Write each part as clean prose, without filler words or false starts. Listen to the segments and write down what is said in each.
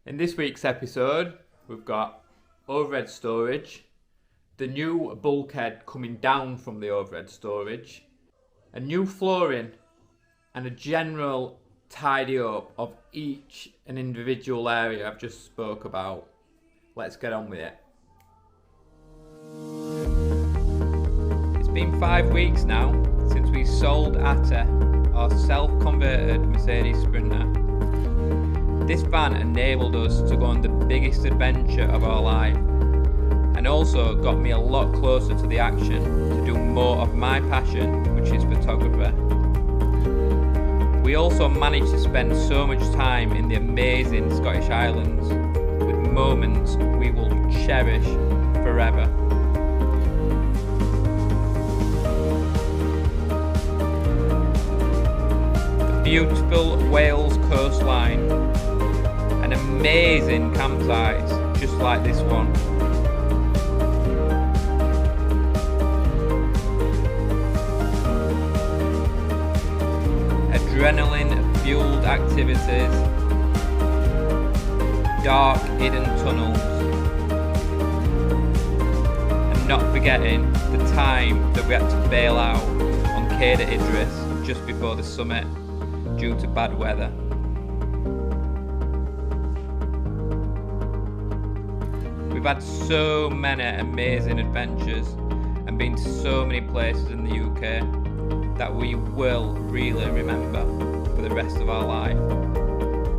In this week's episode, we've got overhead storage, the new bulkhead coming down from the overhead storage, a new flooring, and a general tidy up of each and individual area I've just spoke about. Let's get on with it. It's been 5 weeks now since we sold Atta, our self-converted Mercedes Sprinter. This van enabled us to go on the biggest adventure of our life, and also got me a lot closer to the action to do more of my passion, which is photography. We also managed to spend so much time in the amazing Scottish Islands, with moments we will cherish forever. The beautiful Wales coastline, and amazing campsites just like this one. Adrenaline-fueled activities, dark hidden tunnels, and not forgetting the time that we had to bail out on Cader Idris just before the summit due to bad weather. We've had so many amazing adventures and been to so many places in the UK that we will really remember for the rest of our life.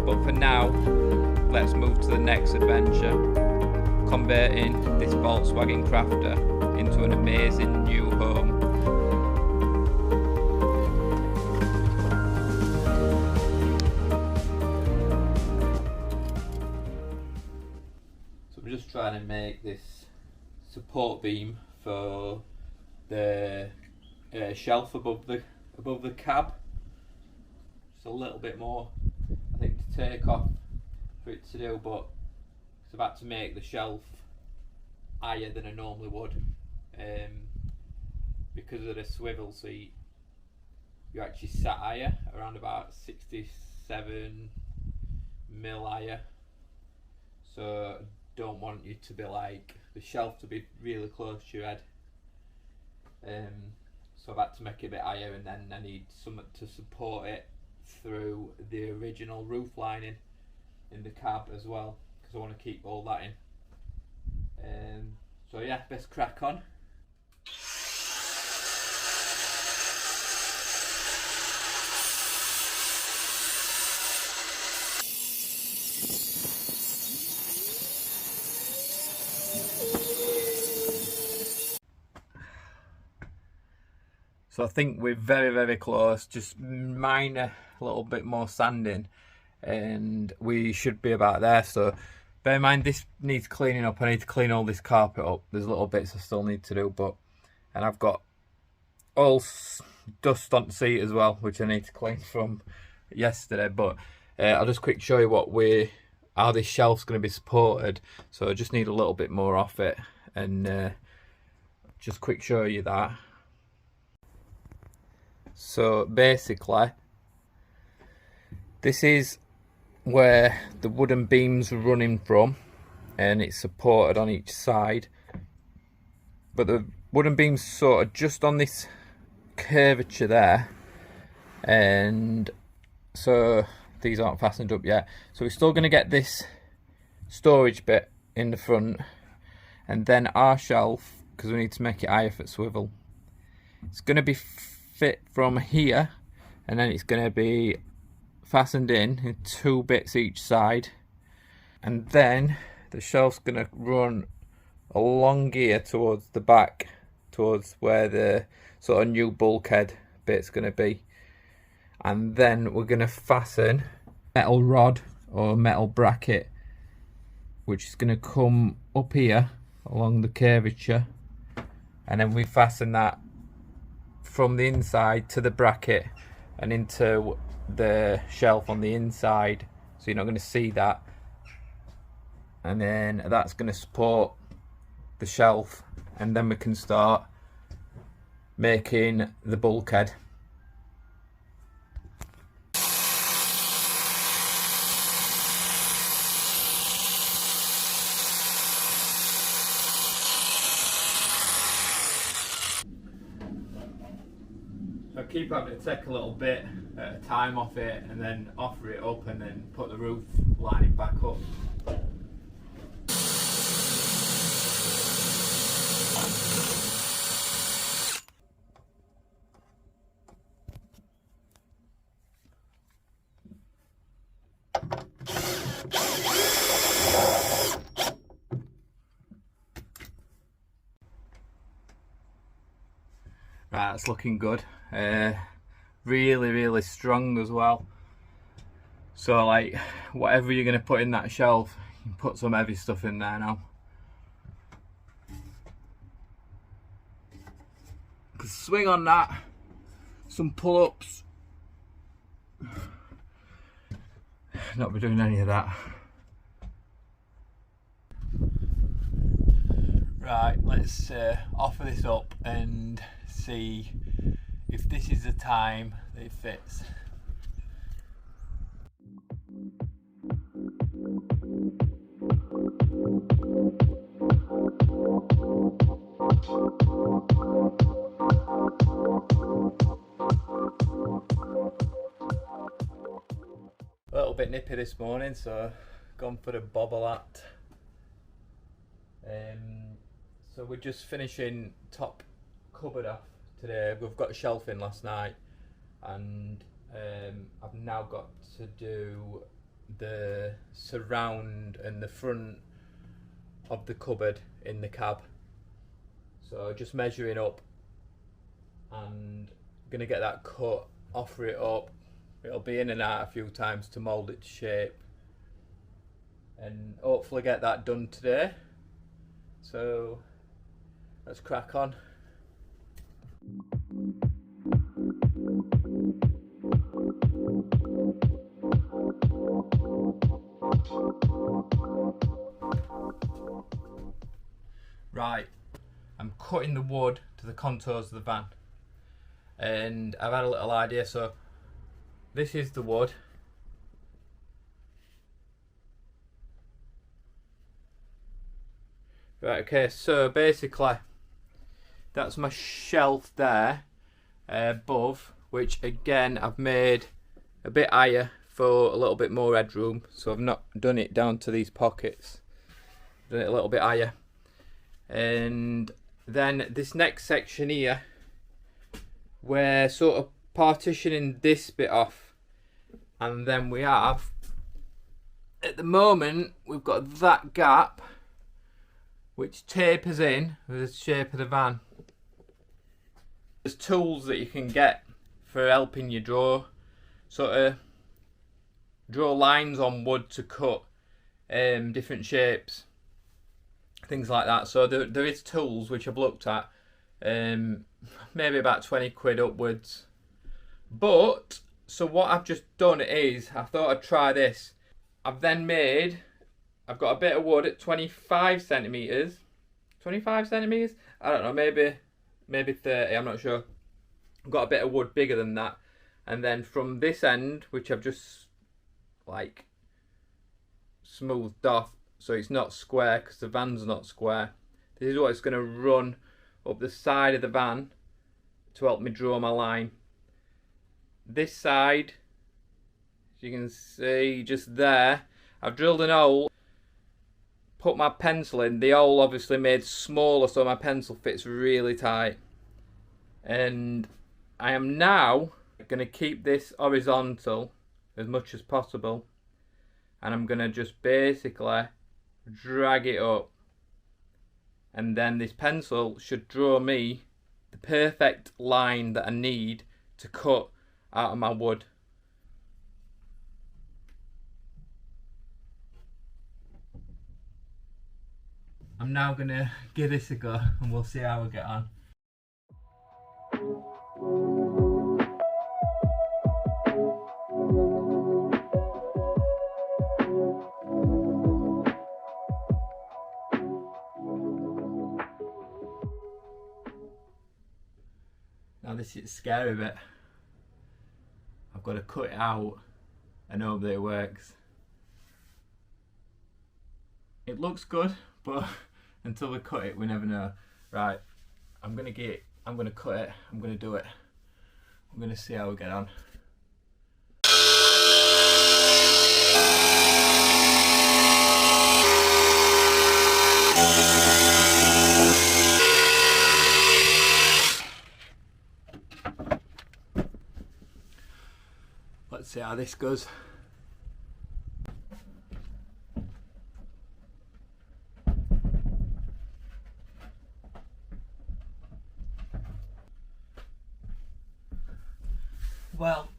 But for now, let's move to the next adventure, converting this Volkswagen Crafter into an amazing new home. So I'm just trying to make this support beam for the shelf above the cab. Just a little bit more, I think, to take off for it to do, but it's about to make the shelf higher than I normally would, because of the swivel seat. You actually sat higher, around about 67 mil higher, so I don't want you to be like the shelf to be really close to your head. So I've had to make it a bit higher, and then I need something to support it through the original roof lining in the cab as well, because I want to keep all that in. So yeah, best crack on. So I think we're very close, just minor little bit more sanding and we should be about there. So bear in mind, this needs cleaning up. I need to clean all this carpet up. There's little bits I still need to do, and I've got all dust on the seat as well, which I need to clean from yesterday. But I'll just quick show you how this shelf's going to be supported. So I just need a little bit more off it, and just quick show you that. So basically, this is where the wooden beams are running from, and it's supported on each side. But the wooden beams sort of just on this curvature there, and so these aren't fastened up yet. So we're still going to get this storage bit in the front, and then our shelf, because we need to make it higher for swivel. It's going to be fit from here, and then it's going to be fastened in 2 bits each side, and then the shelf's going to run along here towards the back, towards where the sort of new bulkhead bit's going to be, and then we're going to fasten metal rod or metal bracket, which is going to come up here along the curvature, and then we fasten that from the inside to the bracket and into the shelf on the inside, so you're not going to see that, and then that's going to support the shelf, and then we can start making the bulkhead. keep having to take a little bit at a time off it and then offer it up and then put the roof lining back up. Right, that's looking good. Really strong as well. So like, whatever you're going to put in that shelf, you can put some heavy stuff in there now. Swing on that, some pull-ups. Not be doing any of that. Right, let's offer this up and see if this is the time that it fits. A little bit nippy this morning, so gone for the bobble hat. So we're just finishing top cupboard off today. We've got shelving last night, and I've now got to do the surround and the front of the cupboard in the cab. So just measuring up and gonna get that cut, offer it up. It'll be in and out a few times to mould it to shape, and hopefully get that done today. So let's crack on. Right, I'm cutting the wood to the contours of the van, and I've had a little idea. So this is the wood. Right, okay, so basically that's my shelf there above, which again I've made a bit higher for a little bit more headroom. So I've not done it down to these pockets, done it a little bit higher. And then this next section here, we're sort of partitioning this bit off, and then we have, at the moment, we've got that gap which tapers in with the shape of the van. There's tools that you can get for helping you draw lines on wood to cut different shapes, things like that. So there is tools which I've looked at, maybe about 20 quid upwards. But so what I've just done is I thought I'd try this. I've got a bit of wood at 25 centimeters. 25 centimeters? I don't know, maybe 30, I'm not sure. I've got a bit of wood bigger than that. And then from this end, which I've just like smoothed off, so it's not square because the van's not square. This is what it's going to run up the side of the van to help me draw my line. This side, as you can see just there, I've drilled an hole, put my pencil in. The hole obviously made smaller so my pencil fits really tight. And I am now going to keep this horizontal as much as possible, and I'm going to just basically drag it up, and then this pencil should draw me the perfect line that I need to cut out of my wood. I'm now going to give this a go and we'll see how we get on. Now this is the scary bit. I've got to cut it out and hope that it works. It looks good, but until we cut it, we never know. Right, I'm gonna cut it, I'm gonna do it. we're going to see how we get on. Let's see how this goes. Well,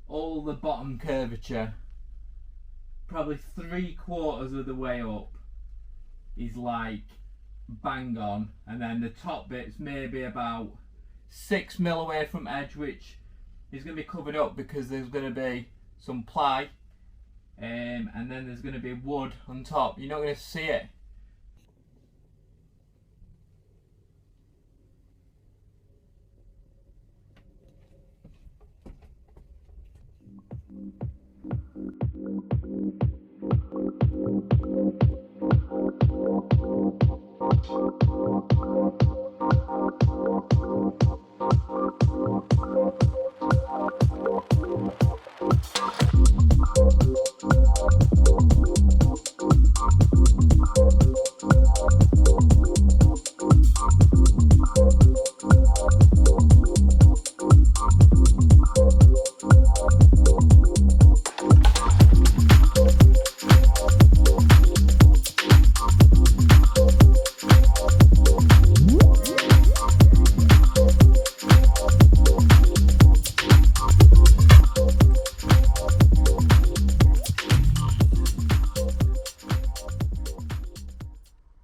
all the bottom curvature, probably 3/4 of the way up, is like bang on, and then the top bit's maybe about 6 mil away from edge, which is going to be covered up because there's going to be some ply, and then there's going to be wood on top. You're not going to see it.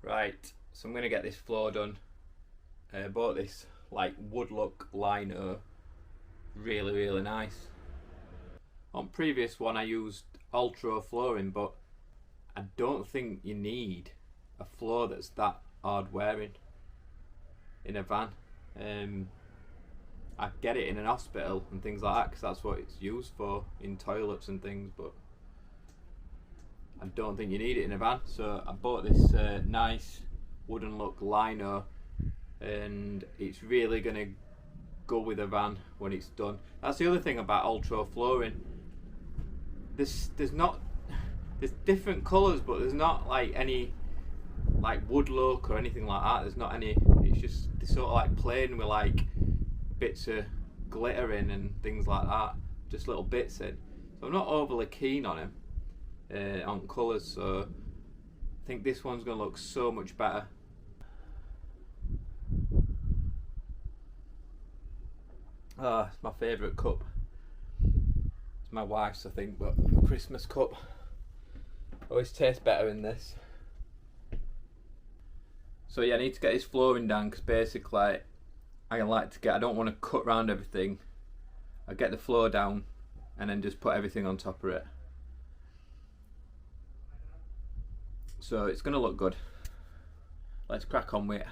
Right, so I'm going to get this floor done. I bought this like wood look liner, really nice. On previous one I used ultra flooring, but I don't think you need a floor that's that hard wearing in a van. I get it in an hospital and things like that because that's what it's used for, in toilets and things, but I don't think you need it in a van. So I bought this nice wooden look liner, and it's really going to go with a van when it's done. That's the other thing about ultra flooring. There's different colours, but there's not like any like wood look or anything like that. There's not any. It's just sort of like plain with like bits of glitter in and things like that, just little bits in. So I'm not overly keen on them. On colours, so I think this one's going to look so much better. Oh, it's my favourite cup. It's my wife's, I think, but Christmas cup always tastes better in this. So yeah, I need to get this flooring down because basically I don't want to cut around everything. I get the floor down and then just put everything on top of it. So it's going to look good. Let's crack on with it.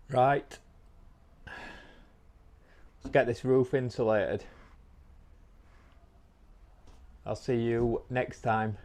Right, let's get this roof insulated. I'll see you next time.